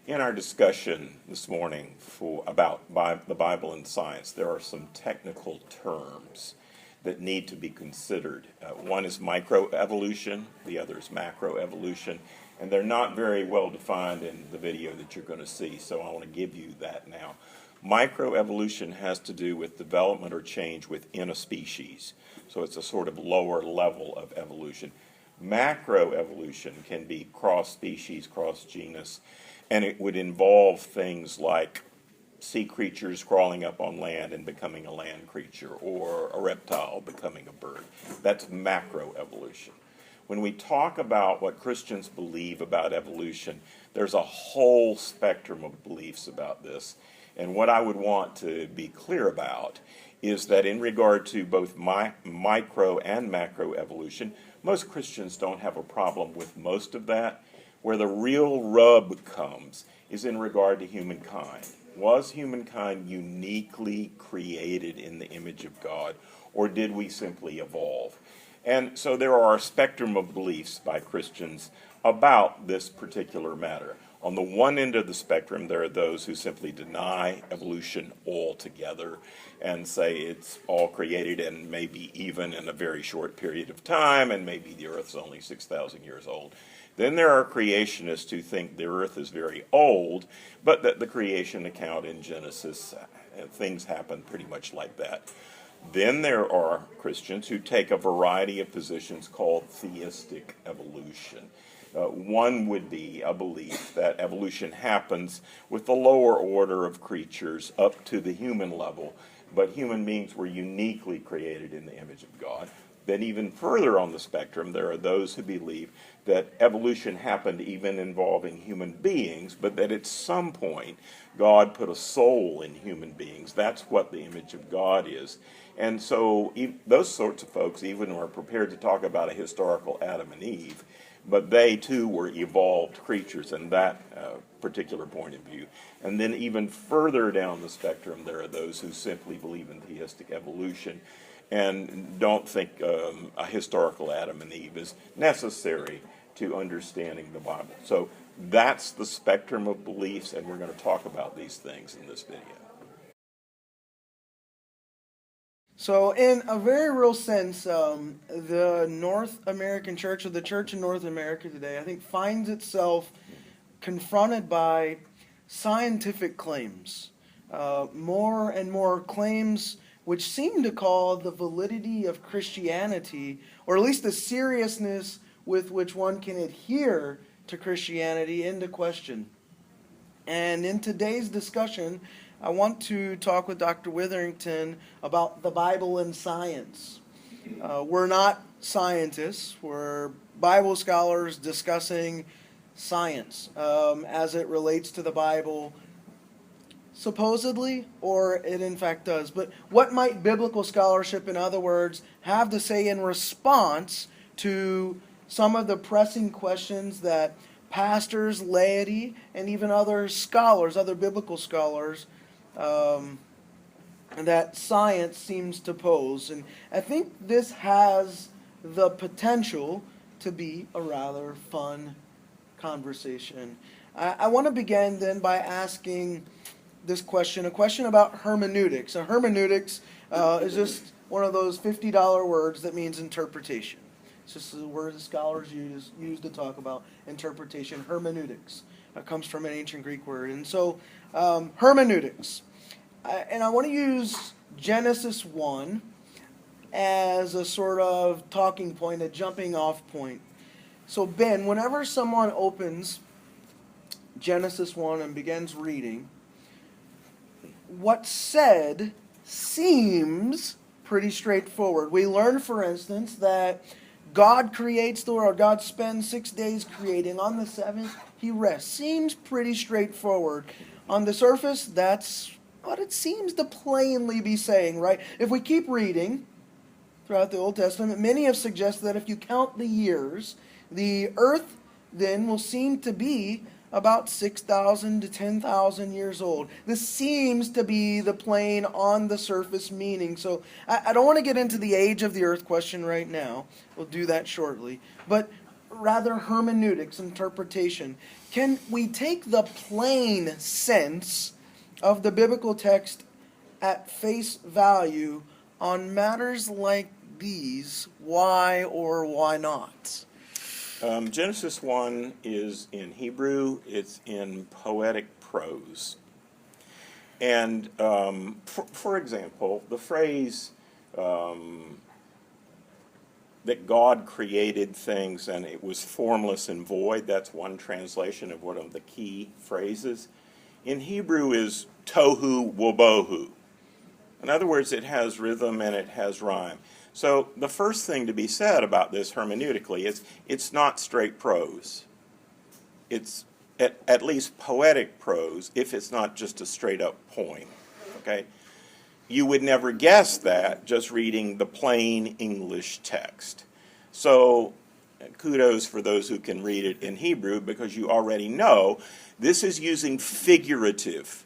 In our discussion this morning about the Bible and science, there are some technical terms that need to be considered. One is microevolution, the other is macroevolution, and they're not very well defined in the video that you're going to see, so I want to give you that now. Microevolution has to do with development or change within a species, so it's a sort of lower level of evolution. Macroevolution can be cross-species, cross-genus, and it would involve things like sea creatures crawling up on land and becoming a land creature, or a reptile becoming a bird. That's macroevolution. When we talk about what Christians believe about evolution, there's a whole spectrum of beliefs about this. And what I would want to be clear about is that in regard to both micro and macroevolution, most Christians don't have a problem with most of that. Where the real rub comes is in regard to humankind. Was humankind uniquely created in the image of God, or did we simply evolve? And so there are a spectrum of beliefs by Christians about this particular matter. On the one end of the spectrum, there are those who simply deny evolution altogether and say it's all created and maybe even in a very short period of time, and maybe the Earth's only 6,000 years old. Then there are creationists who think the Earth is very old, but that the creation account in Genesis, things happen pretty much like that. Then there are Christians who take a variety of positions called theistic evolution. One would be a belief that evolution happens with the lower order of creatures up to the human level, but human beings were uniquely created in the image of God. Then even further on the spectrum, there are those who believe that evolution happened even involving human beings, but that at some point God put a soul in human beings. That's what the image of God is. And so those sorts of folks even are prepared to talk about a historical Adam and Eve, but they too were evolved creatures in that particular point of view. And then even further down the spectrum, there are those who simply believe in theistic evolution and don't think a historical Adam and Eve is necessary to understanding the Bible. So that's the spectrum of beliefs, and we're going to talk about these things in this video. So in a very real sense, the North American church, or the church in North America today, I think finds itself confronted by scientific claims. More and more claims which seem to call the validity of Christianity, or at least the seriousness with which one can adhere to Christianity, into question. And in today's discussion, I want to talk with Dr. Witherington about the Bible and science. We're not scientists, we're Bible scholars discussing science as it relates to the Bible, supposedly, or it in fact does. But what might biblical scholarship, in other words, have to say in response to some of the pressing questions that pastors, laity, and even other scholars, other biblical scholars, that science seems to pose? And I think this has the potential to be a rather fun conversation. I want to begin then by asking this question, a question about hermeneutics. And hermeneutics is just one of those $50 words that means interpretation. It's just a word that scholars use to talk about interpretation. Hermeneutics comes from an ancient Greek word. And so hermeneutics. And I want to use Genesis 1 as a sort of talking point, a jumping off point. So Ben, whenever someone opens Genesis 1 and begins reading, what's said seems pretty straightforward. We learn, for instance, that God creates the world. God spends 6 days creating. On the seventh, he rests. Seems pretty straightforward. On the surface, that's what it seems to plainly be saying, right? If we keep reading throughout the Old Testament, many have suggested that if you count the years, the earth then will seem to be about 6,000 to 10,000 years old. This seems to be the plain on the surface meaning. So I don't want to get into the age of the earth question right now. We'll do that shortly. But rather hermeneutics, interpretation. Can we take the plain sense of the biblical text at face value on matters like these? Why or why not? Genesis 1 is in Hebrew. It's in poetic prose. And for example, the phrase that God created things and it was formless and void, that's one translation of one of the key phrases. In Hebrew is tohu wobohu. In other words, it has rhythm and it has rhyme. So the first thing to be said about this hermeneutically is it's not straight prose. It's at least poetic prose if it's not just a straight up poem. Okay? You would never guess that just reading the plain English text. So kudos for those who can read it in Hebrew, because you already know this is using figurative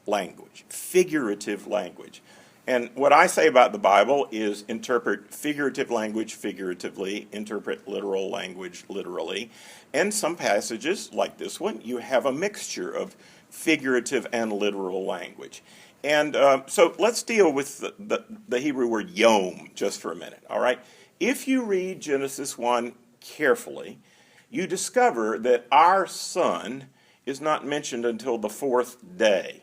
language. Figurative language. And what I say about the Bible is interpret figurative language figuratively, interpret literal language literally. And some passages, like this one, you have a mixture of figurative and literal language. And so let's deal with the Hebrew word yom just for a minute, all right? If you read Genesis 1 carefully, you discover that our sun is not mentioned until the fourth day,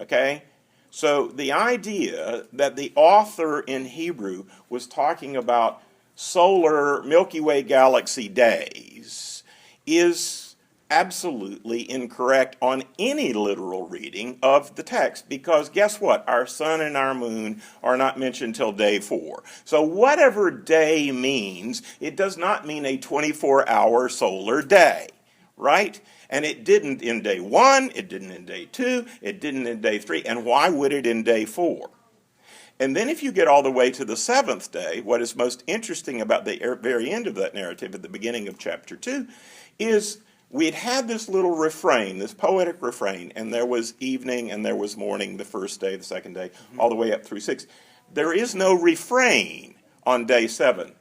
okay? So the idea that the author in Hebrew was talking about solar Milky Way galaxy days is absolutely incorrect on any literal reading of the text, because guess what? Our sun and our moon are not mentioned till day 4. So whatever day means, it does not mean a 24-hour solar day, right? And it didn't in day 1, it didn't in day 2, it didn't in day 3, and why would it in day 4? And then if you get all the way to the 7th day, what is most interesting about the very end of that narrative at the beginning of chapter 2 is we'd had this little refrain, this poetic refrain, and there was evening and there was morning the first day, the second day, all the way up through 6. There is no refrain on day 7.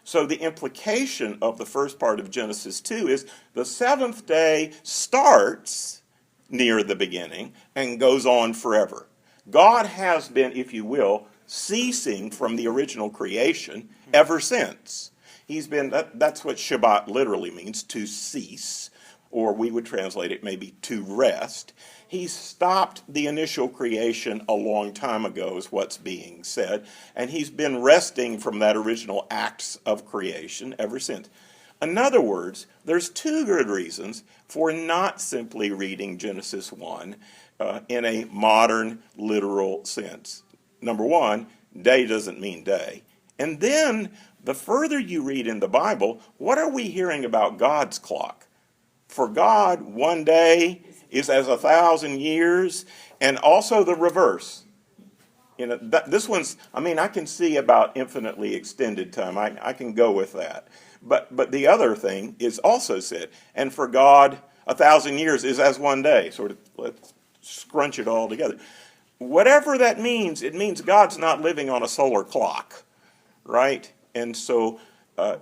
So the implication of the first part of Genesis 2 is the 7th day starts near the beginning and goes on forever. God has been, if you will, ceasing from the original creation ever since. He's been, that's what Shabbat literally means, to cease, or we would translate it maybe to rest. He stopped the initial creation a long time ago, is what's being said, and he's been resting from that original acts of creation ever since. In other words, there's 2 good reasons for not simply reading Genesis 1 in a modern literal sense. Number 1, day doesn't mean day. And then, the further you read in the Bible, what are we hearing about God's clock? For God, one day is as 1,000 years, and also the reverse. You know, this one's, I mean, I can see about infinitely extended time. I can go with that. But the other thing is also said, and for God, 1,000 years is as one day. Sort of, let's scrunch it all together. Whatever that means, it means God's not living on a solar clock, right? And so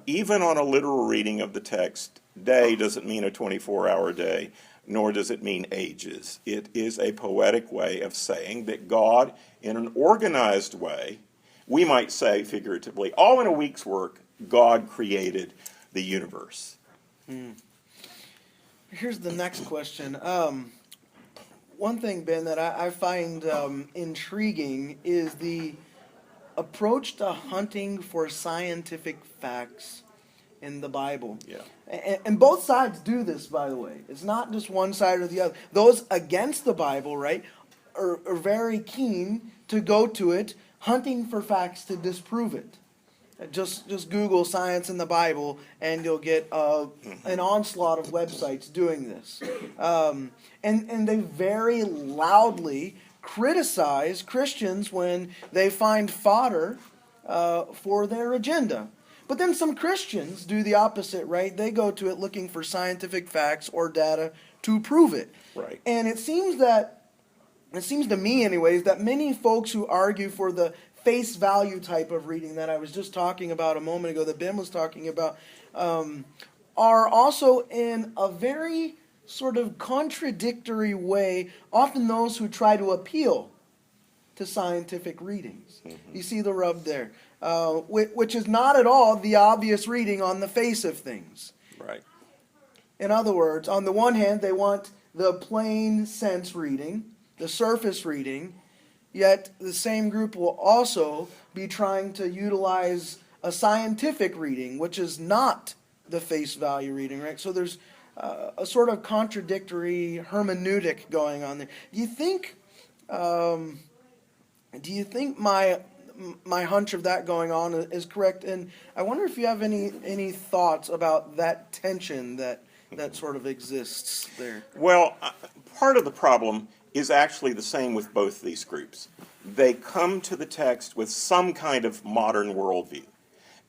even on a literal reading of the text, day doesn't mean a 24-hour day, nor does it mean ages. It is a poetic way of saying that God, in an organized way, we might say figuratively, all in a week's work, God created the universe. Here's the next question. One thing, Ben, that I find intriguing is the approach to hunting for scientific facts in the Bible. Yeah. And both sides do this, by the way. It's not just one side or the other. Those against the Bible, right, are very keen to go to it, hunting for facts to disprove it. Just Google science in the Bible, and you'll get an onslaught of websites doing this. And they very loudly criticize Christians when they find fodder for their agenda. But then some Christians do the opposite, right? They go to it looking for scientific facts or data to prove it. Right. And it seems to me anyways, that many folks who argue for the face value type of reading that I was just talking about a moment ago, that Ben was talking about, are also in a very sort of contradictory way, often those who try to appeal to scientific readings. Mm-hmm. You see the rub there, which is not at all the obvious reading on the face of things. Right. In other words, on the one hand, they want the plain sense reading, the surface reading, yet the same group will also be trying to utilize a scientific reading, which is not the face value reading, right? So there's a sort of contradictory hermeneutic going on there. Do you think my hunch of that going on is correct? And I wonder if you have any thoughts about that tension that sort of exists there. Well, part of the problem is actually the same with both these groups. They come to the text with some kind of modern worldview.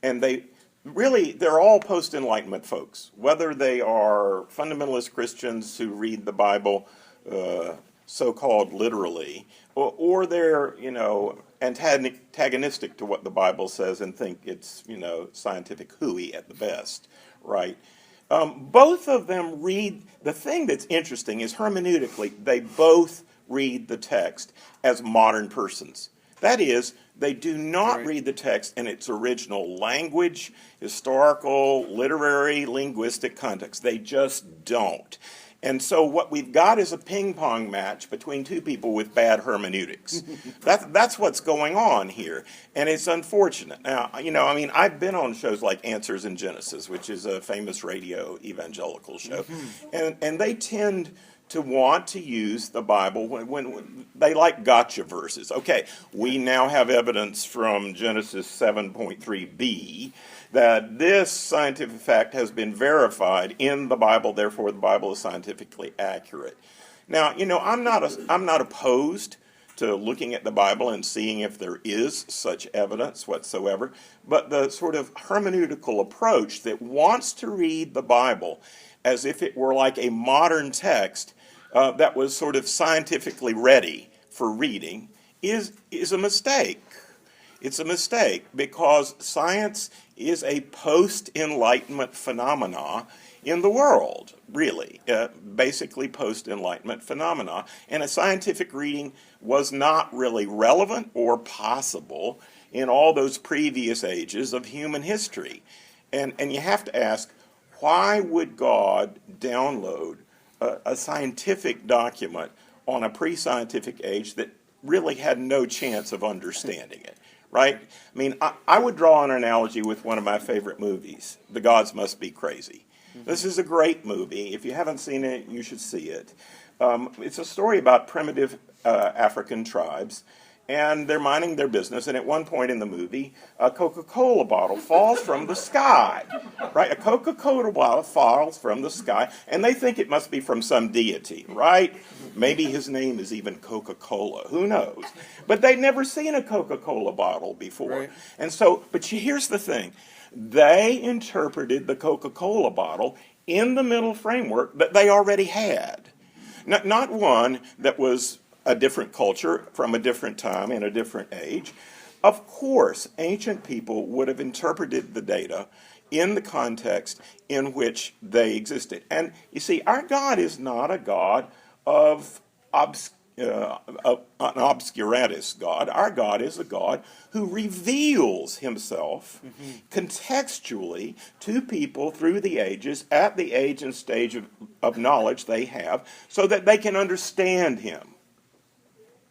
And they're all post-Enlightenment folks, whether they are fundamentalist Christians who read the Bible so-called literally, or they're, antagonistic to what the Bible says and think it's, scientific hooey at the best, right? Both of them read, the thing that's interesting is hermeneutically, they both read the text as modern persons. That is, they do not read the text in its original language, historical, literary, linguistic context. They just don't. And so what we've got is a ping-pong match between two people with bad hermeneutics. That's what's going on here, and it's unfortunate. Now, I've been on shows like Answers in Genesis, which is a famous radio evangelical show, and they tend to want to use the Bible when they like gotcha verses. Okay, we now have evidence from Genesis 7.3b that this scientific fact has been verified in the Bible, therefore the Bible is scientifically accurate. Now, I'm not opposed to looking at the Bible and seeing if there is such evidence whatsoever, but the sort of hermeneutical approach that wants to read the Bible as if it were like a modern text that was sort of scientifically ready for reading is a mistake. It's a mistake because science is a post-Enlightenment phenomena in the world, really, basically post-Enlightenment phenomena. And a scientific reading was not really relevant or possible in all those previous ages of human history. And you have to ask, why would God download a scientific document on a pre-scientific age that really had no chance of understanding it? Right? I mean, I would draw an analogy with one of my favorite movies, The Gods Must Be Crazy. This is a great movie. If you haven't seen it, you should see it. It's a story about primitive African tribes, and they're minding their business, and at one point in the movie, a Coca-Cola bottle falls from the sky. Right? A Coca-Cola bottle falls from the sky, and they think it must be from some deity, right? Maybe his name is even Coca-Cola. Who knows? But they'd never seen a Coca-Cola bottle before. Right. And so, here's the thing. They interpreted the Coca-Cola bottle in the mental framework that they already had. Not one that was a different culture from a different time in a different age. Of course, ancient people would have interpreted the data in the context in which they existed. And you see, our God is not a God of an obscuratus God. Our God is a God who reveals himself contextually to people through the ages at the age and stage of knowledge they have so that they can understand him.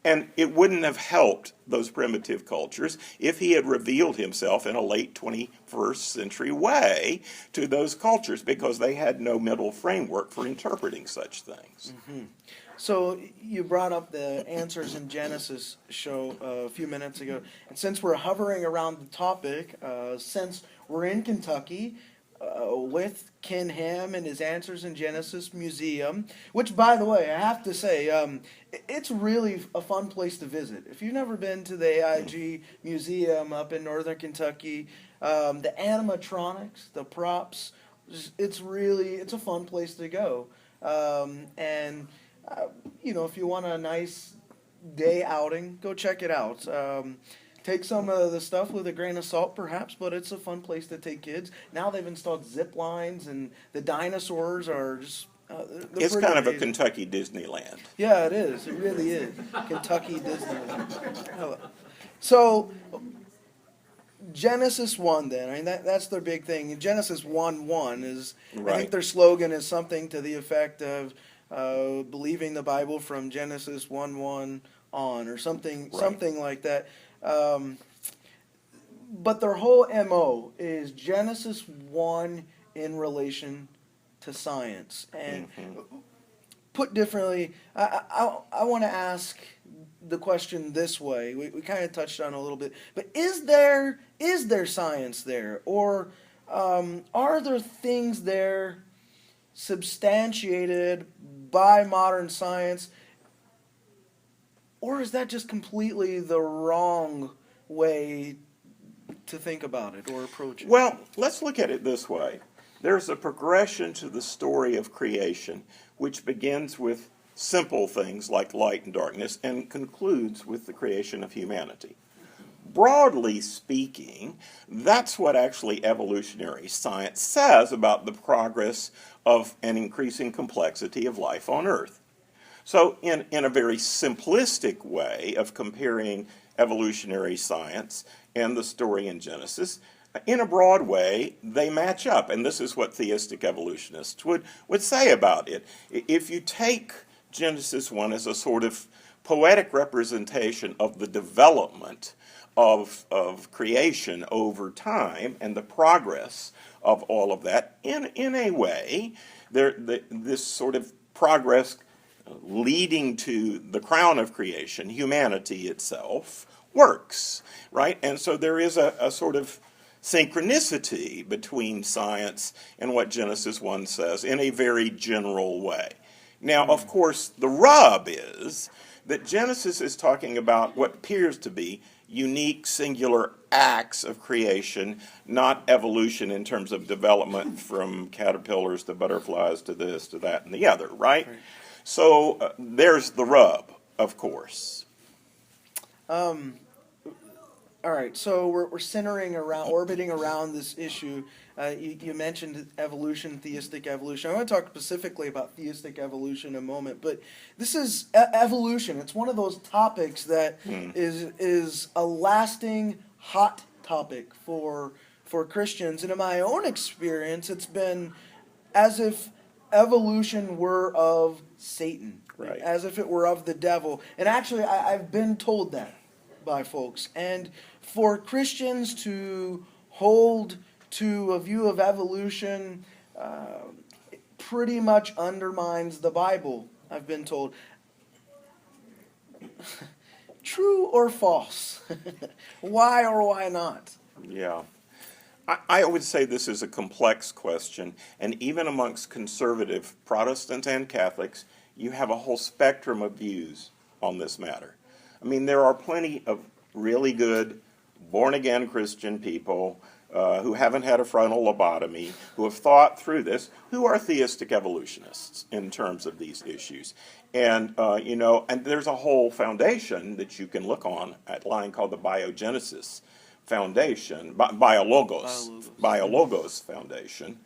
And it wouldn't have helped those primitive cultures if he had revealed himself in a late 21st century way to those cultures because they had no mental framework for interpreting such things. So you brought up the Answers in Genesis show a few minutes ago. And since we're hovering around the topic, since we're in Kentucky, with Ken Ham and his Answers in Genesis Museum, which, by the way, I have to say, it's really a fun place to visit. If you've never been to the AIG Museum up in northern Kentucky, the animatronics, the props, it's a fun place to go. If you want a nice day outing, go check it out. take some of the stuff with a grain of salt, perhaps, but it's a fun place to take kids. Now they've installed zip lines, and the dinosaurs are just. They're It's pretty kind of a amazing. Kentucky Disneyland. Yeah, it is. It really is. Kentucky Disneyland. So, Genesis 1 then, I mean, that's their big thing. Genesis 1:1 is, I Right. think their slogan is something to the effect of believing the Bible from Genesis 1:1 on, or something, Right. something like that. But their whole MO is Genesis 1 in relation to science. And put differently, I want to ask the question this way. We kind of touched on it a little bit, but is there science there, or are there things there substantiated by modern science, or is that just completely the wrong way to think about it or approach it? Well, let's look at it this way. There's a progression to the story of creation, which begins with simple things like light and darkness and concludes with the creation of humanity. Broadly speaking, that's what actually evolutionary science says about the progress of an increasing complexity of life on Earth. So in a very simplistic way of comparing evolutionary science and the story in Genesis, in a broad way, they match up. And this is what theistic evolutionists would say about it. If you take Genesis 1 as a sort of poetic representation of the development of creation over time and the progress of all of that, in a way, this sort of progress leading to the crown of creation, humanity itself, works, right? And so there is a sort of synchronicity between science and what Genesis 1 says in a very general way. Now, of course, the rub is that Genesis is talking about what appears to be unique, singular acts of creation, not evolution in terms of development from caterpillars to butterflies to this, to that, and the other, right? So there's the rub, of course. All right, so we're centering around, orbiting around this issue. You mentioned evolution, theistic evolution. I want to talk specifically about theistic evolution in a moment, but this is evolution. It's one of those topics that is a lasting hot topic for Christians. And in my own experience, it's been as if evolution were of Satan, Right. as if it were of the devil. And actually, I've been told that by folks. And for Christians to hold to a view of evolution pretty much undermines the Bible, I've been told. True or false? Why or why not? Yeah. I would say this is a complex question, and even amongst conservative Protestants and Catholics, you have a whole spectrum of views on this matter. I mean, there are plenty of really good, born-again Christian people who haven't had a frontal lobotomy, who have thought through this, who are theistic evolutionists in terms of these issues. And, and there's a whole foundation that you can look on at line called the Biogenesis Foundation, Biologos Foundation,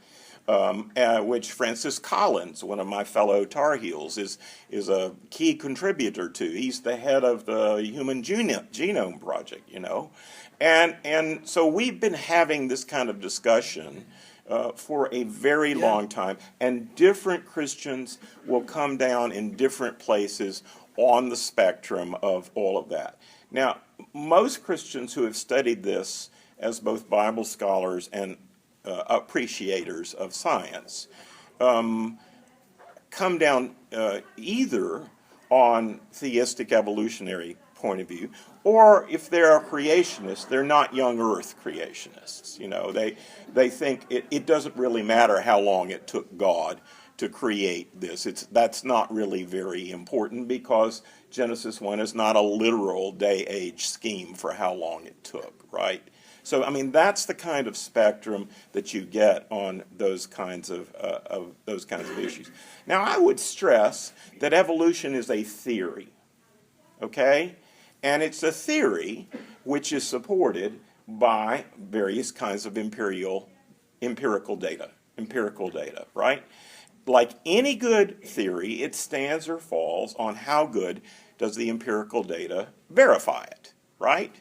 which Francis Collins, one of my fellow Tar Heels, is a key contributor to. He's the head of the Human Genome Project, And so we've been having this kind of discussion for a very long time, and different Christians will come down in different places on the spectrum of all of that. Now, most Christians who have studied this as both Bible scholars and appreciators of science come down either on theistic evolutionary point of view, or if they're creationists, they're not young earth creationists. They think it doesn't really matter how long it took God to create this. That's not really very important because Genesis 1 is not a literal day-age scheme for how long it took, right? So, I mean, that's the kind of spectrum that you get on those kinds of issues. Now, I would stress that evolution is a theory, okay? And it's a theory which is supported by various kinds of empirical data, right? Like any good theory, it stands or falls on how good does the empirical data verify it, right?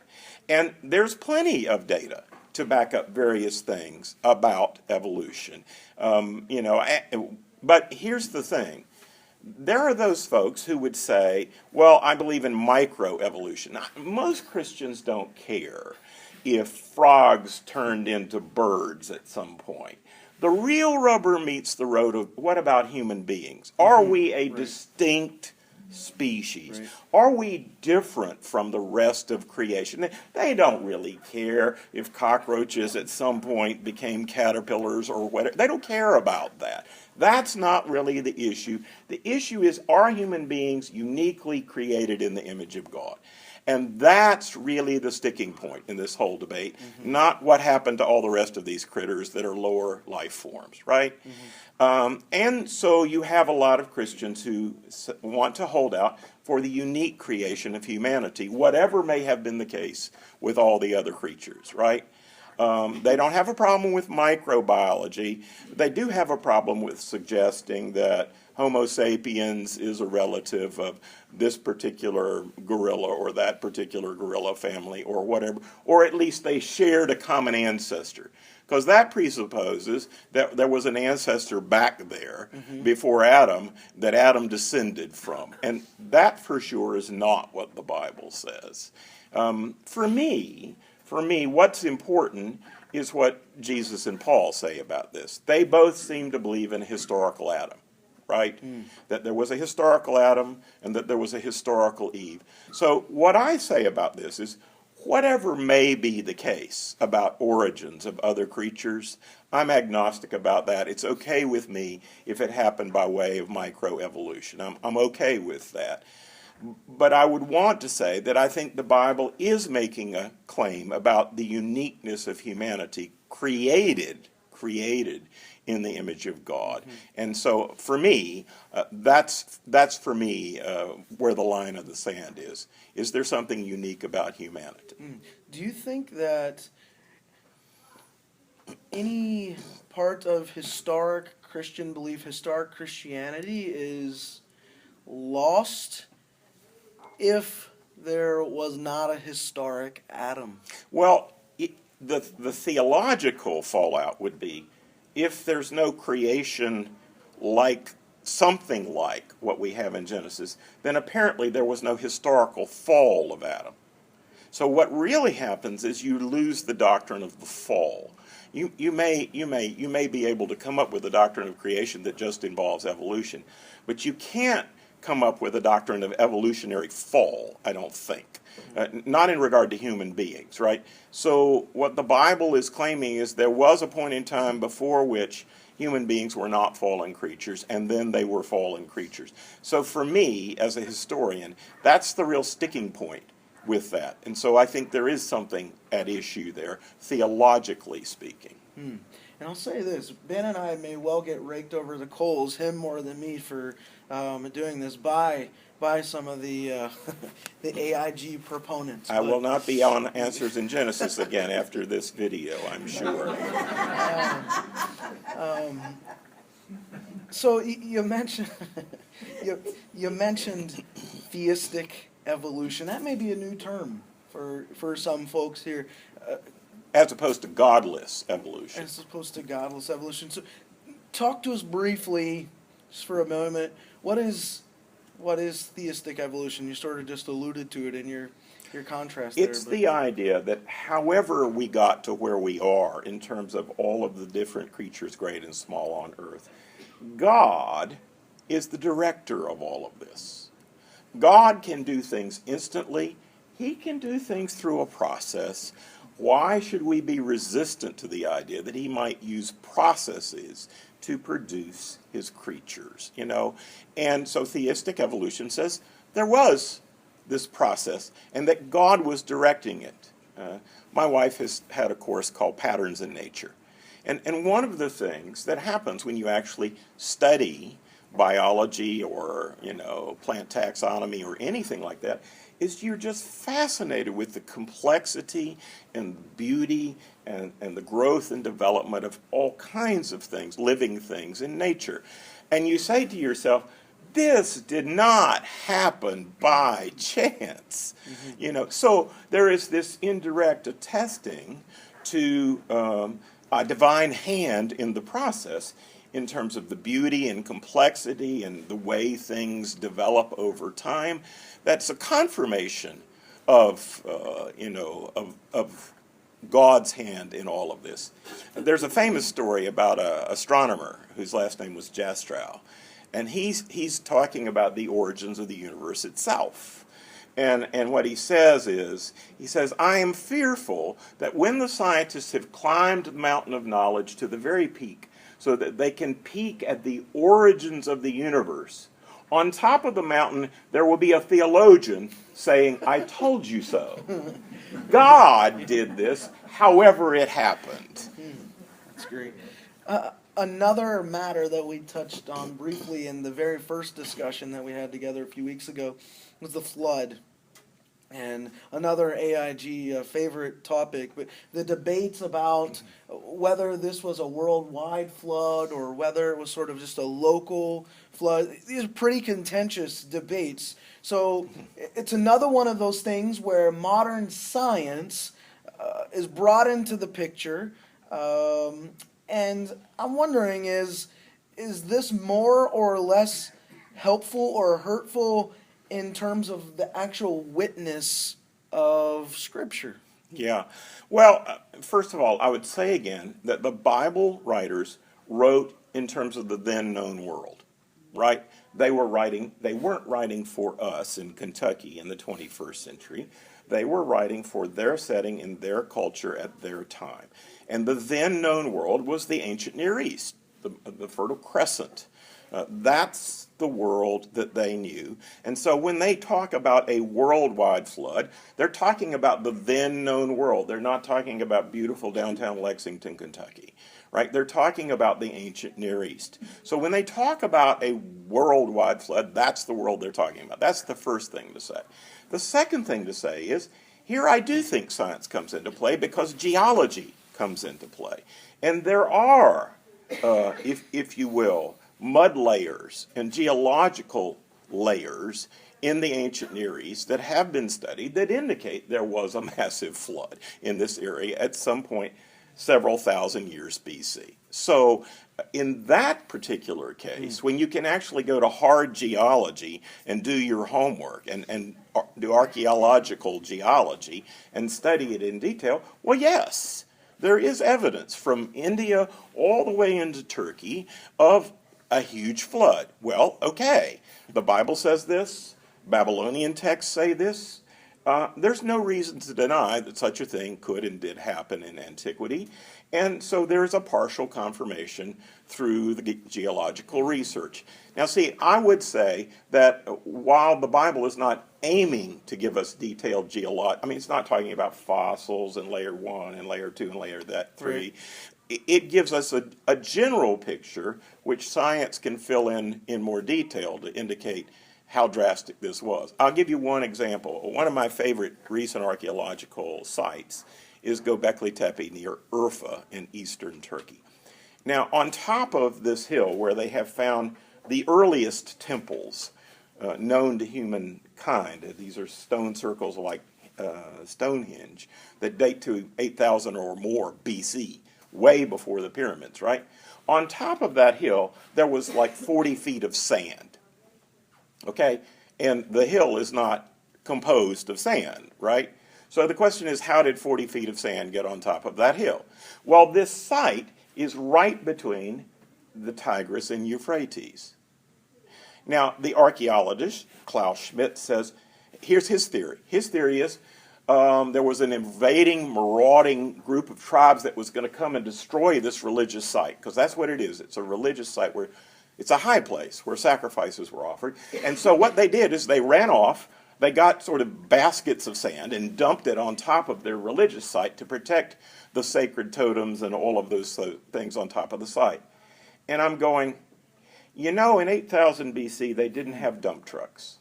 And there's plenty of data to back up various things about evolution. But here's the thing. There are those folks who would say, well, I believe in microevolution. Now, most Christians don't care if frogs turned into birds at some point. The real rubber meets the road of what about human beings? Are we a distinct species? Right. Are we different from the rest of creation? They don't really care if cockroaches at some point became caterpillars or whatever. They don't care about that. That's not really the issue. The issue is, are human beings uniquely created in the image of God? And that's really the sticking point in this whole debate, not what happened to all the rest of these critters that are lower life forms, right? And so you have a lot of Christians who want to hold out for the unique creation of humanity, whatever may have been the case with all the other creatures, right? They don't have a problem with microbiology. They do have a problem with suggesting that Homo sapiens is a relative of this particular gorilla or that particular gorilla family or whatever, or at least they shared a common ancestor. Because that presupposes that there was an ancestor back there before Adam that Adam descended from. And that for sure is not what the Bible says. For me, what's important is what Jesus and Paul say about this. They both seem to believe in a historical Adam, right? That there was a historical Adam and that there was a historical Eve. So what I say about this is, whatever may be the case about origins of other creatures, I'm agnostic about that. It's okay with me if it happened by way of microevolution. I'm okay with that. But I would want to say that I think the Bible is making a claim about the uniqueness of humanity created in the image of God. And so for me, that's for me where the line of the sand is. Is there something unique about humanity? Do you think that any part of historic Christian belief, historic Christianity, is lost if there was not a historic Adam? Well, the theological fallout would be, if there's no creation like something like what we have in Genesis, then apparently there was no historical fall of Adam. So what really happens is you lose the doctrine of the fall. You may be able to come up with a doctrine of creation that just involves evolution, but you can't come up with a doctrine of evolutionary fall, I don't think. Not in regard to human beings, right? So what the Bible is claiming is there was a point in time before which human beings were not fallen creatures, and then they were fallen creatures. So for me, as a historian, that's the real sticking point with that. And so I think there is something at issue there, theologically speaking. And I'll say this, Ben and I may well get raked over the coals, him more than me, for doing this by some of the the AIG proponents. I will not be on Answers in Genesis again after this video, I'm sure. So you mentioned you mentioned theistic evolution. That may be a new term for some folks here. As opposed to godless evolution. As opposed to godless evolution. So talk to us briefly, just for a moment, what is theistic evolution? You sort of just alluded to it in your contrast there. It's the idea that however we got to where we are in terms of all of the different creatures, great and small, on earth, God is the director of all of this. God can do things instantly. He can do things through a process. Why should we be resistant to the idea that he might use processes to produce his creatures, And so theistic evolution says there was this process and that God was directing it. My wife has had a course called Patterns in Nature. And one of the things that happens when you actually study biology or, plant taxonomy or anything like that, is you're just fascinated with the complexity and beauty and the growth and development of all kinds of things, living things in nature. And you say to yourself, this did not happen by chance. So there is this indirect attesting to a divine hand in the process in terms of the beauty and complexity and the way things develop over time. That's a confirmation of God's hand in all of this. There's a famous story about an astronomer whose last name was Jastrow, and he's talking about the origins of the universe itself. And what he says is, I am fearful that when the scientists have climbed the mountain of knowledge to the very peak, so that they can peek at the origins of the universe, on top of the mountain there will be a theologian saying, I told you so. God did this, however it happened. That's great. Another matter that we touched on briefly in the very first discussion that we had together a few weeks ago was the flood. And another AIG favorite topic, but the debates about whether this was a worldwide flood or whether it was sort of just a local flood. These are pretty contentious debates. So it's another one of those things where modern science is brought into the picture. And I'm wondering, is this more or less helpful or hurtful in terms of the actual witness of Scripture? Yeah. Well, first of all, I would say again that the Bible writers wrote in terms of the then known world, right? They weren't writing for us in Kentucky in the 21st century. They were writing for their setting in their culture at their time. And the then known world was the ancient Near East, the Fertile Crescent. That's the world that they knew. And so when they talk about a worldwide flood, they're talking about the then known world. They're not talking about beautiful downtown Lexington, Kentucky, right? They're talking about the ancient Near East. So when they talk about a worldwide flood, that's the world they're talking about. That's the first thing to say. The second thing to say is, here I do think science comes into play because geology comes into play. And there are, if you will, mud layers and geological layers in the ancient Near East that have been studied that indicate there was a massive flood in this area at some point several thousand years BC. So in that particular case, when you can actually go to hard geology and do your homework and do archaeological geology and study it in detail, well, yes, there is evidence from India all the way into Turkey of a huge flood. Well, okay, the Bible says this, Babylonian texts say this. There's no reason to deny that such a thing could and did happen in antiquity. And so there's a partial confirmation through the geological research. Now see, I would say that while the Bible is not aiming to give us detailed it's not talking about fossils and layer 1 and layer 2 and layer 3. Right. It gives us a general picture which science can fill in more detail to indicate how drastic this was. I'll give you one example. One of my favorite recent archaeological sites is Göbekli Tepe near Urfa in eastern Turkey. Now, on top of this hill where they have found the earliest temples known to humankind, these are stone circles like Stonehenge that date to 8,000 or more BC, way before the pyramids, right? On top of that hill, there was like 40 feet of sand, okay? And the hill is not composed of sand, right? So the question is, how did 40 feet of sand get on top of that hill? Well, this site is right between the Tigris and Euphrates. Now, the archaeologist, Klaus Schmidt, says, here's his theory. His theory is there was an invading, marauding group of tribes that was going to come and destroy this religious site, because that's what it is. It's a religious site where it's a high place where sacrifices were offered. And so what they did is they ran off. They got sort of baskets of sand and dumped it on top of their religious site to protect the sacred totems and all of those things on top of the site. And I'm going, You know, in 8000 BC, they didn't have dump trucks.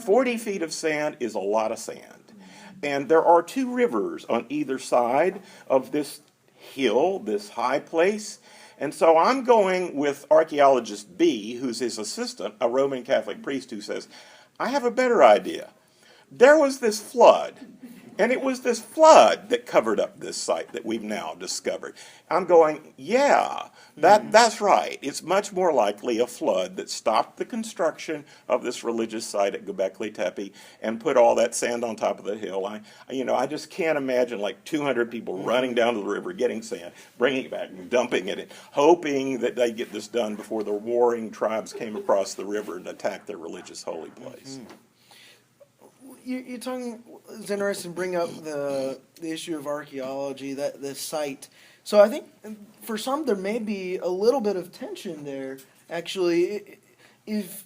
40 feet of sand is a lot of sand. And there are two rivers on either side of this hill, this high place. And so I'm going with archaeologist B, who's his assistant, a Roman Catholic priest, who says, I have a better idea. There was this flood, and it was this flood that covered up this site that we've now discovered. I'm going, yeah, that's right. It's much more likely a flood that stopped the construction of this religious site at Göbekli Tepe and put all that sand on top of the hill. I just can't imagine like 200 people running down to the river, getting sand, bringing it back, dumping it, and hoping that they get this done before the warring tribes came across the river and attacked their religious holy place. You're talking, it's interesting to bring up the issue of archaeology, that the site. So I think for some there may be a little bit of tension there, actually. If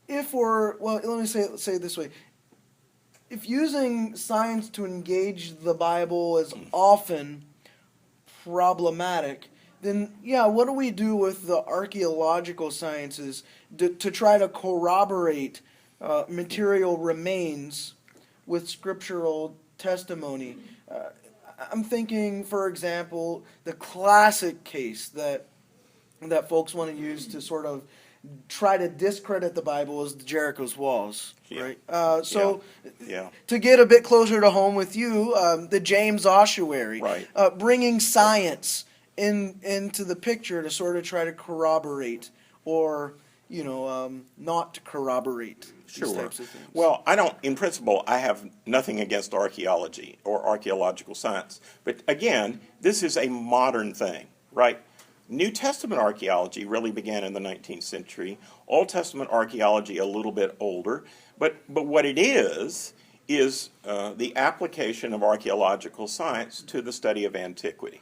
we're, well, let me say it this way. If using science to engage the Bible is often problematic, then yeah, what do we do with the archaeological sciences to try to corroborate material remains with scriptural testimony? I'm thinking, for example, the classic case that folks want to use to sort of try to discredit the Bible is Jericho's walls, right? To get a bit closer to home with you, the James ossuary, right? Bringing science into the picture to sort of try to corroborate or not to corroborate these types of things. Well, in principle, I have nothing against archaeology or archaeological science. But again, this is a modern thing, right? New Testament archaeology really began in the 19th century. Old Testament archaeology a little bit older. But what it is the application of archaeological science to the study of antiquity.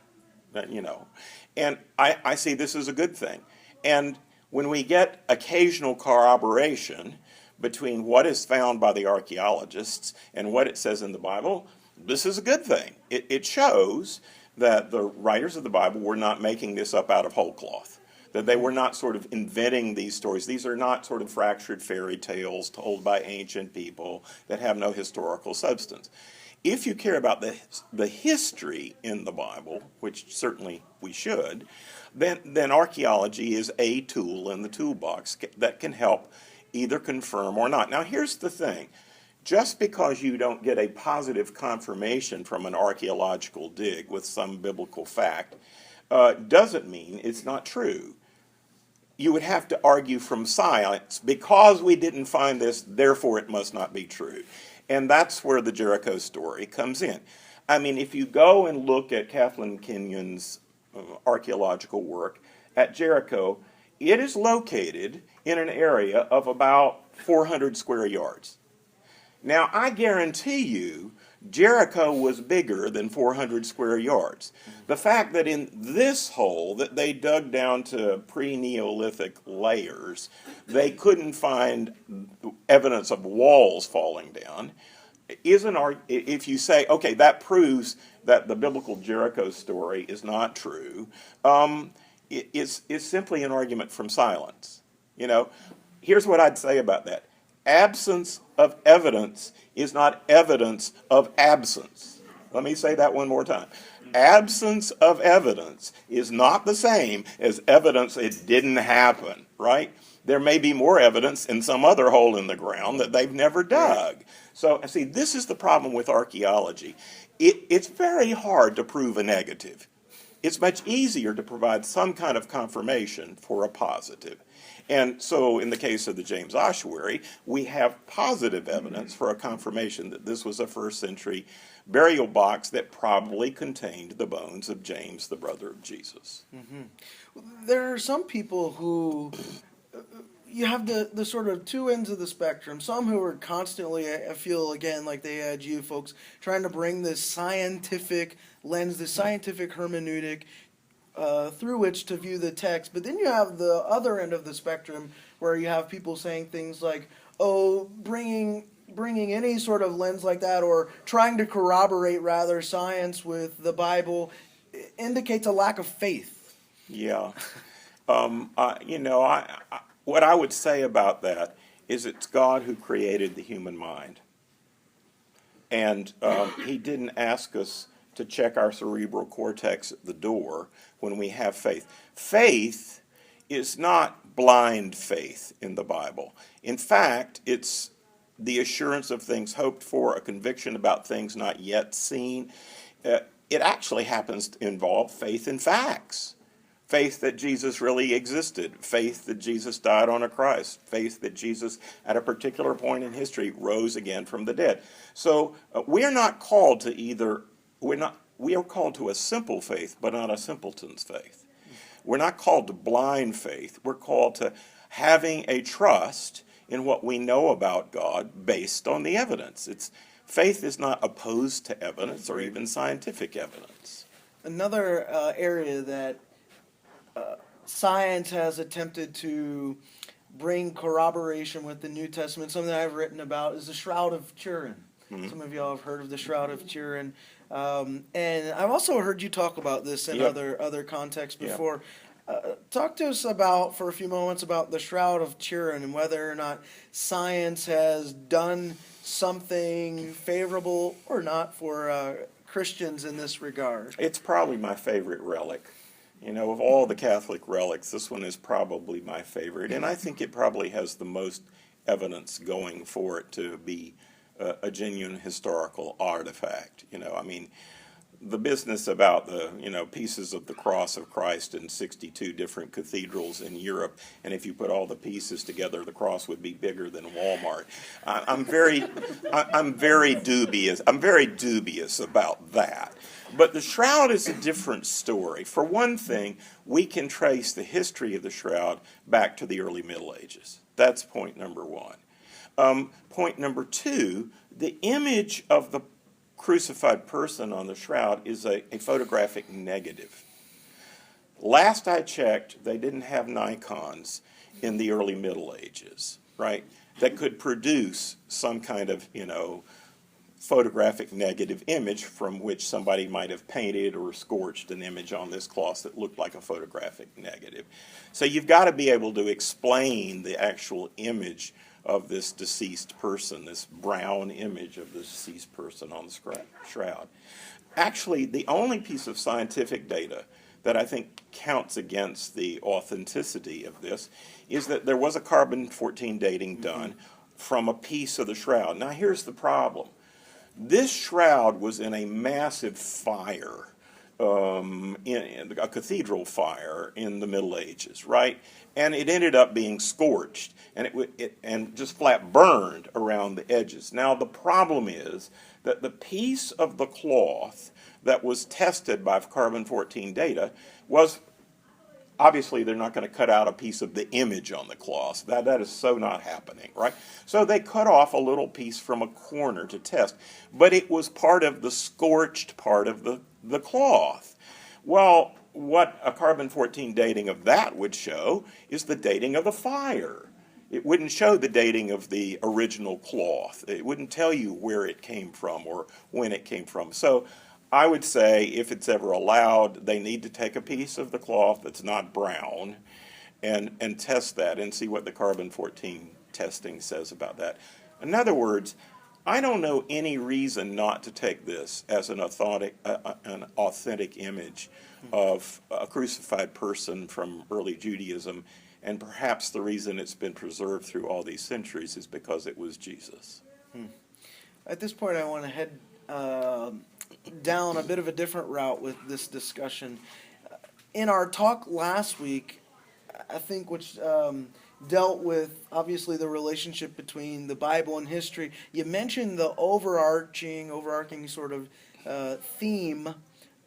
And I see this as a good thing. And when we get occasional corroboration between what is found by the archaeologists and what it says in the Bible, this is a good thing. It shows that the writers of the Bible were not making this up out of whole cloth, that they were not sort of inventing these stories. These are not sort of fractured fairy tales told by ancient people that have no historical substance. If you care about the history in the Bible, which certainly we should, then archaeology is a tool in the toolbox that can help either confirm or not. Now, here's the thing. Just because you don't get a positive confirmation from an archaeological dig with some biblical fact doesn't mean it's not true. You would have to argue from science, because we didn't find this, therefore it must not be true. And that's where the Jericho story comes in. I mean, if you go and look at Kathleen Kenyon's archaeological work at Jericho, it is located in an area of about 400 square yards. Now, I guarantee you, Jericho was bigger than 400 square yards. The fact that in this hole that they dug down to pre-Neolithic layers, they couldn't find evidence of walls falling down, if you say, okay, that proves that the biblical Jericho story is not true, it's simply an argument from silence. Here's what I'd say about that. Absence of evidence is not evidence of absence. Let me say that one more time. Absence of evidence is not the same as evidence it didn't happen, right? There may be more evidence in some other hole in the ground that they've never dug. So, see, this is the problem with archaeology. It's very hard to prove a negative. It's much easier to provide some kind of confirmation for a positive. And so in the case of the James ossuary, we have positive evidence for a confirmation that this was a first century burial box that probably contained the bones of James, the brother of Jesus. Mm-hmm. There are some people who, you have the sort of two ends of the spectrum. Some who are constantly, I feel again like they had you folks, trying to bring this scientific lens, this scientific hermeneutic through which to view the text. But then you have the other end of the spectrum where you have people saying things like, bringing any sort of lens like that, or trying to corroborate rather science with the Bible, indicates a lack of faith. Yeah. What I would say about that is it's God who created the human mind. And he didn't ask us to check our cerebral cortex at the door when we have faith. Faith is not blind faith in the Bible. In fact, it's the assurance of things hoped for, a conviction about things not yet seen. It actually happens to involve faith in facts. Faith that Jesus really existed, faith that Jesus died on a cross, faith that Jesus, at a particular point in history, rose again from the dead. So we are not called to we are called to a simple faith, but not a simpleton's faith. We're not called to blind faith. We're called to having a trust in what we know about God based on the evidence. Faith is not opposed to evidence or even scientific evidence. Another area that science has attempted to bring corroboration with the New Testament, something I've written about, is the Shroud of Turin. Mm-hmm. Some of y'all have heard of the Shroud of Turin. And I've also heard you talk about this in other contexts before. Talk to us for a few moments about the Shroud of Turin and whether or not science has done something favorable or not for Christians in this regard. It's probably my favorite relic. Of all the Catholic relics, this one is probably my favorite, and I think it probably has the most evidence going for it to be a genuine historical artifact. The business about the, pieces of the cross of Christ in 62 different cathedrals in Europe, and if you put all the pieces together, the cross would be bigger than Walmart. I'm very dubious about that. But the Shroud is a different story. For one thing, we can trace the history of the Shroud back to the early Middle Ages. That's point number one. Point number two, the image of the crucified person on the Shroud is a photographic negative. Last I checked, they didn't have Nikons in the early Middle Ages, right, that could produce some kind of, photographic negative image from which somebody might have painted or scorched an image on this cloth that looked like a photographic negative. So you've got to be able to explain the actual image of this deceased person, this brown image of the deceased person on the Shroud. Actually, the only piece of scientific data that I think counts against the authenticity of this is that there was a carbon-14 dating done from a piece of the Shroud. Now here's the problem. This Shroud was in a massive fire, in a cathedral fire in the Middle Ages, right? And it ended up being scorched, and and just flat burned around the edges. Now the problem is that the piece of the cloth that was tested by carbon-14 data was, obviously they're not going to cut out a piece of the image on the cloth. That is so not happening, right? So they cut off a little piece from a corner to test, but it was part of the scorched part of the cloth. Well, what a carbon-14 dating of that would show is the dating of the fire. It wouldn't show the dating of the original cloth. It wouldn't tell you where it came from or when it came from. So I would say if it's ever allowed, they need to take a piece of the cloth that's not brown and test that and see what the carbon-14 testing says about that. In other words, I don't know any reason not to take this as an authentic image of a crucified person from early Judaism, and perhaps the reason it's been preserved through all these centuries is because it was Jesus. At this point, I want to head down a bit of a different route with this discussion. In our talk last week, I think, which dealt with obviously the relationship between the Bible and history, you mentioned the overarching sort of theme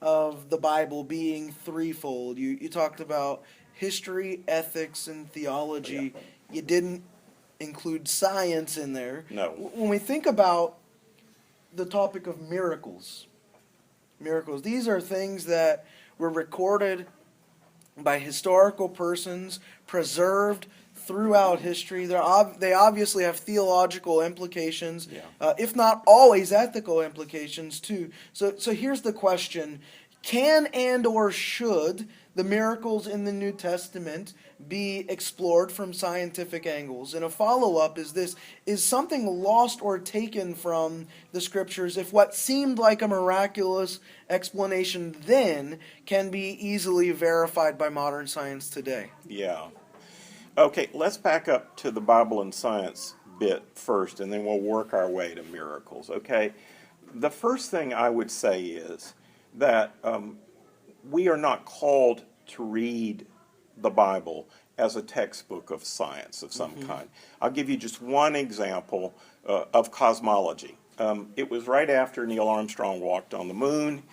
of the Bible being threefold. You talked about history, ethics, and theology. Yeah. You didn't include science in there. No. When we think about the topic of miracles, these are things that were recorded by historical persons, preserved throughout history. They obviously have theological implications, if not always ethical implications too. So here's the question: can and or should the miracles in the New Testament be explored from scientific angles? And a follow-up is this: is something lost or taken from the scriptures if what seemed like a miraculous explanation then can be easily verified by modern science today? Yeah. Okay, let's back up to the Bible and science bit first, and then we'll work our way to miracles, okay? The first thing I would say is that we are not called to read the Bible as a textbook of science of some kind. I'll give you just one example of cosmology. It was right after Neil Armstrong walked on the moon.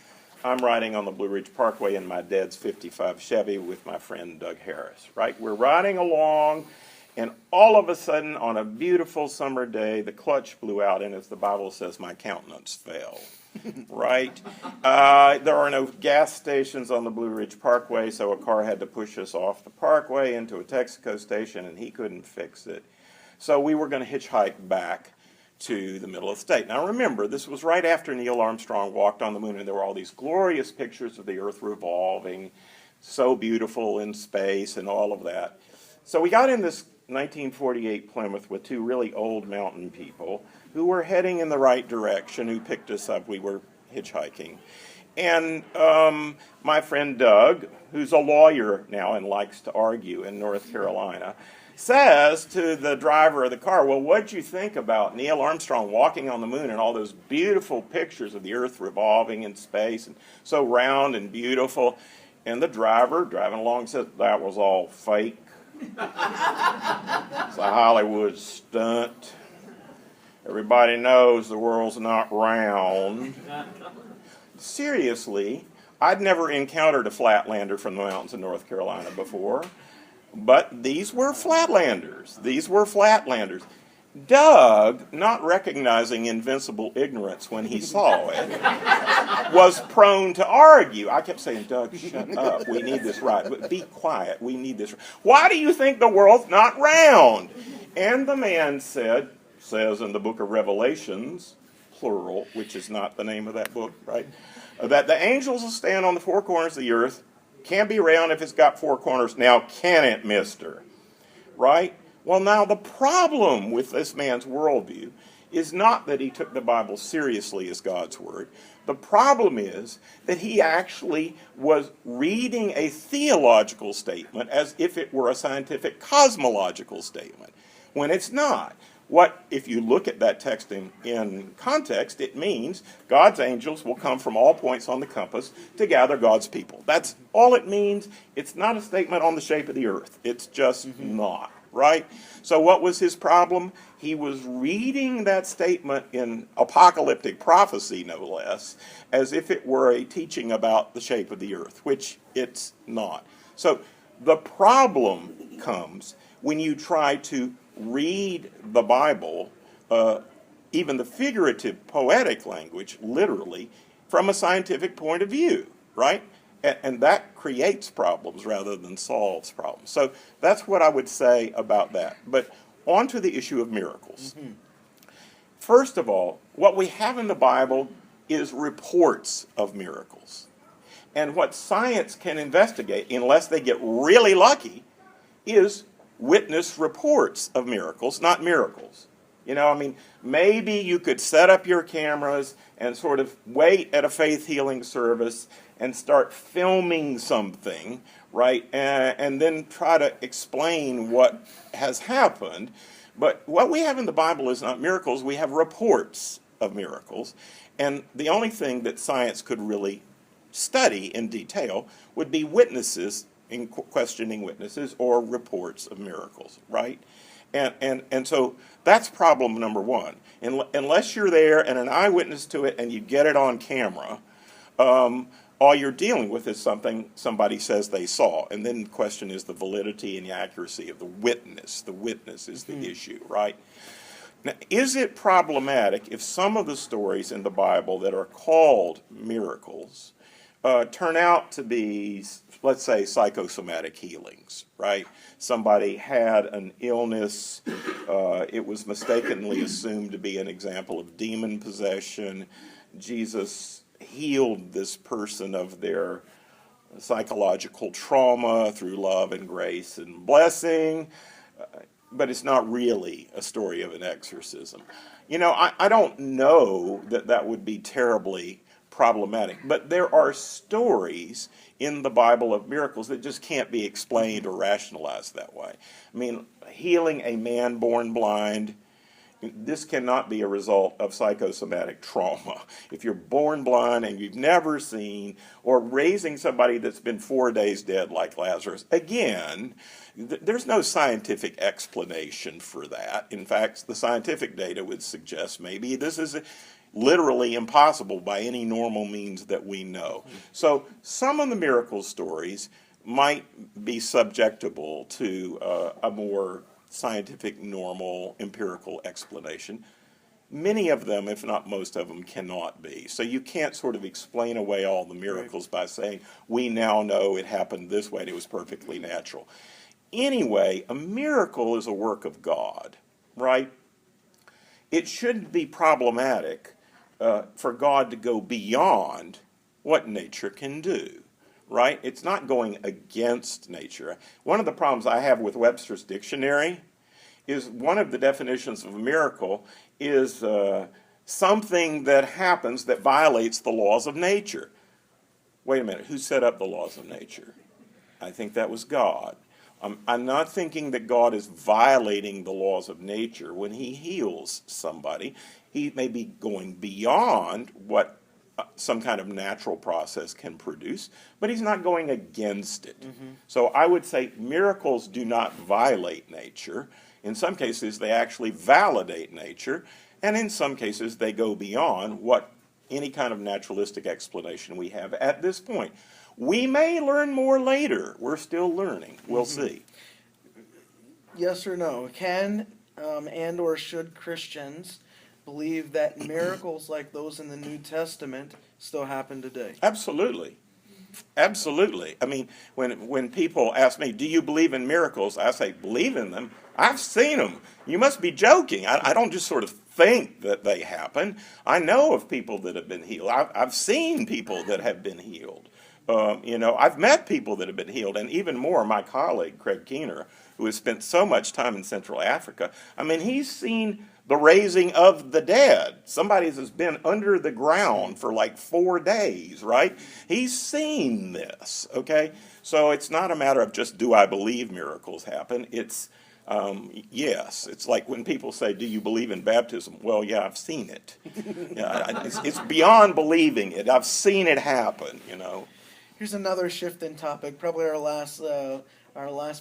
I'm riding on the Blue Ridge Parkway in my dad's 55 Chevy with my friend Doug Harris, right? We're riding along, and all of a sudden, on a beautiful summer day, the clutch blew out, and as the Bible says, my countenance fell, right? There are no gas stations on the Blue Ridge Parkway, so a car had to push us off the parkway into a Texaco station, and he couldn't fix it. So we were going to hitchhike back to the middle of the state. Now remember, this was right after Neil Armstrong walked on the moon, and there were all these glorious pictures of the Earth revolving, so beautiful in space and all of that. So we got in this 1948 Plymouth with two really old mountain people who were heading in the right direction, who picked us up. We were hitchhiking. And my friend Doug, who's a lawyer now and likes to argue in North Carolina, says to the driver of the car, well, what'd you think about Neil Armstrong walking on the moon and all those beautiful pictures of the Earth revolving in space and so round and beautiful? And the driver, driving along, says, that was all fake. It's a Hollywood stunt. Everybody knows the world's not round. Seriously, I'd never encountered a flatlander from the mountains of North Carolina before. But these were flatlanders. These were flatlanders. Doug, not recognizing invincible ignorance when he saw it, was prone to argue. I kept saying, Doug, shut up. We need this right. Be quiet. We need this right. Why do you think the world's not round? And the man says in the book of Revelations, plural, which is not the name of that book, right, that the angels will stand on the four corners of the earth. Can't be round if it's got four corners. Now, can it, mister? Right? Well, now, the problem with this man's worldview is not that he took the Bible seriously as God's word. The problem is that he actually was reading a theological statement as if it were a scientific cosmological statement, when it's not. What, if you look at that text in context, it means God's angels will come from all points on the compass to gather God's people. That's all it means. It's not a statement on the shape of the earth. It's just not, right? So what was his problem? He was reading that statement in apocalyptic prophecy, no less, as if it were a teaching about the shape of the earth, which it's not. So the problem comes when you try to read the Bible, even the figurative, poetic language, literally, from a scientific point of view, right? And that creates problems rather than solves problems. So that's what I would say about that. But on to the issue of miracles. First of all, what we have in the Bible is reports of miracles. And what science can investigate, unless they get really lucky, is witness reports of miracles, not miracles. You know, I mean, maybe you could set up your cameras and sort of wait at a faith healing service and start filming something, right? And then try to explain what has happened. But what we have in the Bible is not miracles. We have reports of miracles. And the only thing that science could really study in detail would be witnesses, in questioning witnesses, or reports of miracles, right? And so that's problem number one. Unless you're there and an eyewitness to it and you get it on camera, all you're dealing with is something somebody says they saw. And then the question is the validity and the accuracy of the witness. The witness is the issue, right? Now, is it problematic if some of the stories in the Bible that are called miracles turn out to be, let's say, psychosomatic healings, right? Somebody had an illness. It was mistakenly assumed to be an example of demon possession. Jesus healed this person of their psychological trauma through love and grace and blessing, but it's not really a story of an exorcism. I don't know that that would be terribly problematic, but there are stories in the Bible of miracles that just can't be explained or rationalized that way. I mean, healing a man born blind, this cannot be a result of psychosomatic trauma. If you're born blind and you've never seen, or raising somebody that's been 4 days dead like Lazarus, again, there's no scientific explanation for that. In fact, the scientific data would suggest maybe this is literally impossible by any normal means that we know. So some of the miracle stories might be subjectable to a more scientific, normal, empirical explanation. Many of them, if not most of them, cannot be. So you can't sort of explain away all the miracles by saying, we now know it happened this way and it was perfectly natural. Anyway, a miracle is a work of God, right? It shouldn't be problematic for God to go beyond what nature can do, right? It's not going against nature. One of the problems I have with Webster's dictionary is one of the definitions of a miracle is something that happens that violates the laws of nature. Wait a minute, who set up the laws of nature? I think that was God. I'm not thinking that God is violating the laws of nature when he heals somebody. He may be going beyond what some kind of natural process can produce, but he's not going against it. So I would say miracles do not violate nature. In some cases, they actually validate nature, and in some cases, they go beyond what any kind of naturalistic explanation we have at this point. We may learn more later. We're still learning. We'll see. Yes or no? Can and or should Christians believe that miracles like those in the New Testament still happen today? Absolutely. Absolutely. I mean, when people ask me, do you believe in miracles? I say, believe in them. I've seen them. You must be joking. I don't just sort of think that they happen. I know of people that have been healed. I've seen people that have been healed. I've met people that have been healed, and even more, my colleague, Craig Keener, who has spent so much time in Central Africa, I mean, he's seen the raising of the dead. Somebody has been under the ground for like 4 days, right? He's seen this, okay? So it's not a matter of just, do I believe miracles happen? It's, yes. It's like when people say, do you believe in baptism? Well, yeah, I've seen it. It's beyond believing it. I've seen it happen, Here's another shift in topic, probably our last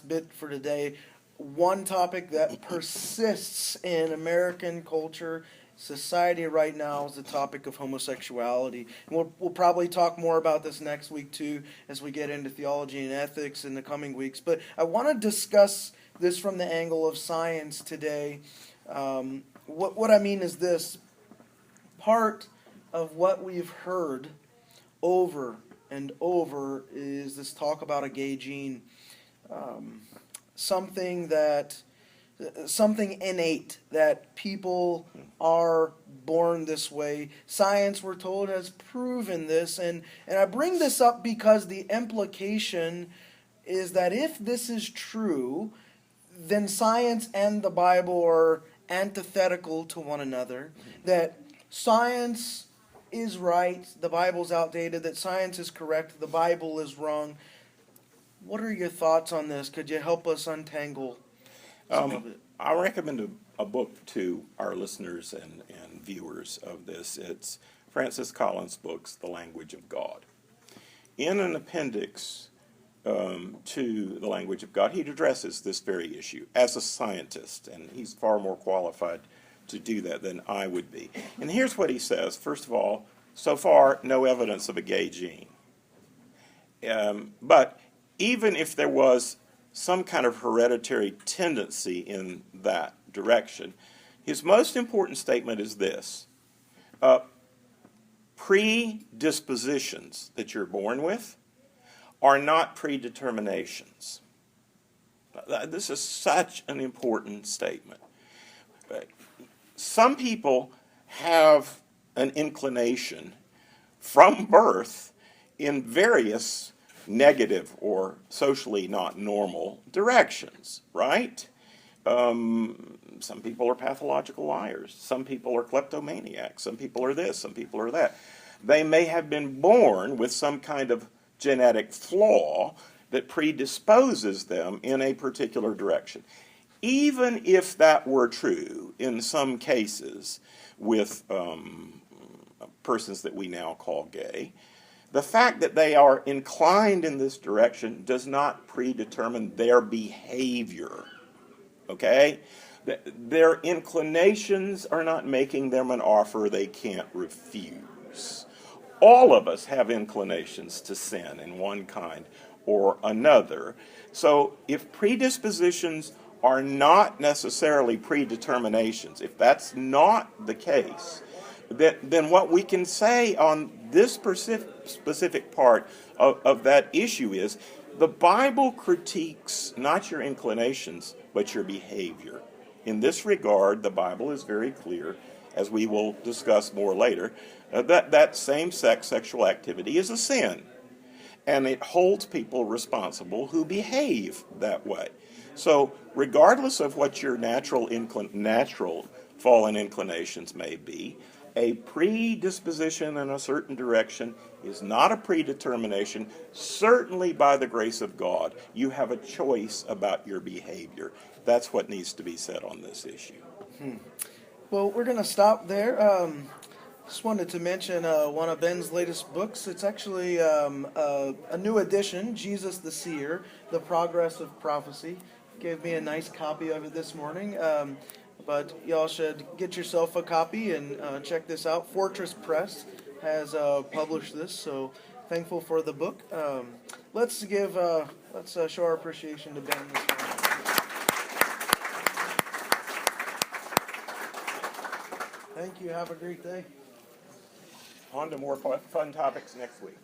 bit for today. One topic that persists in American culture, society right now is the topic of homosexuality. And we'll probably talk more about this next week too as we get into theology and ethics in the coming weeks. But I want to discuss this from the angle of science today. What I mean is this. Part of what we've heard over and over is this talk about a gay gene. Something innate, that people are born this way. Science, we're told, has proven this. And I bring this up because the implication is that if this is true, then science and the Bible are antithetical to one another. That science is right, the Bible's outdated, that science is correct, the Bible is wrong. What are your thoughts on this? Could you help us untangle some of it? I recommend a book to our listeners and viewers of this. It's Francis Collins' books, The Language of God. In an appendix to The Language of God, he addresses this very issue as a scientist, and he's far more qualified to do that than I would be. And here's what he says. First of all, so far, no evidence of a gay gene. But even if there was some kind of hereditary tendency in that direction, his most important statement is this. Predispositions that you're born with are not predeterminations. This is such an important statement. Some people have an inclination from birth in various negative or socially not normal directions, right? Some people are pathological liars. Some people are kleptomaniacs. Some people are this. Some people are that. They may have been born with some kind of genetic flaw that predisposes them in a particular direction. Even if that were true in some cases with persons that we now call gay, the fact that they are inclined in this direction does not predetermine their behavior, okay? Their inclinations are not making them an offer they can't refuse. All of us have inclinations to sin in one kind or another. So if predispositions are not necessarily predeterminations, if that's not the case, then what we can say on this specific part of that issue is the Bible critiques not your inclinations, but your behavior. In this regard, the Bible is very clear, as we will discuss more later, that same-sex sexual activity is a sin. And it holds people responsible who behave that way. So regardless of what your natural fallen inclinations may be, a predisposition in a certain direction is not a predetermination. Certainly by the grace of God, you have a choice about your behavior. That's what needs to be said on this issue. Well, we're going to stop there. Just wanted to mention one of Ben's latest books. It's actually a new edition, Jesus the Seer, The Progress of Prophecy. Gave me a nice copy of it this morning. But y'all should get yourself a copy and check this out. Fortress Press has published this, so thankful for the book. Let's show our appreciation to Ben this morning. Thank you. Have a great day. On to more fun topics next week.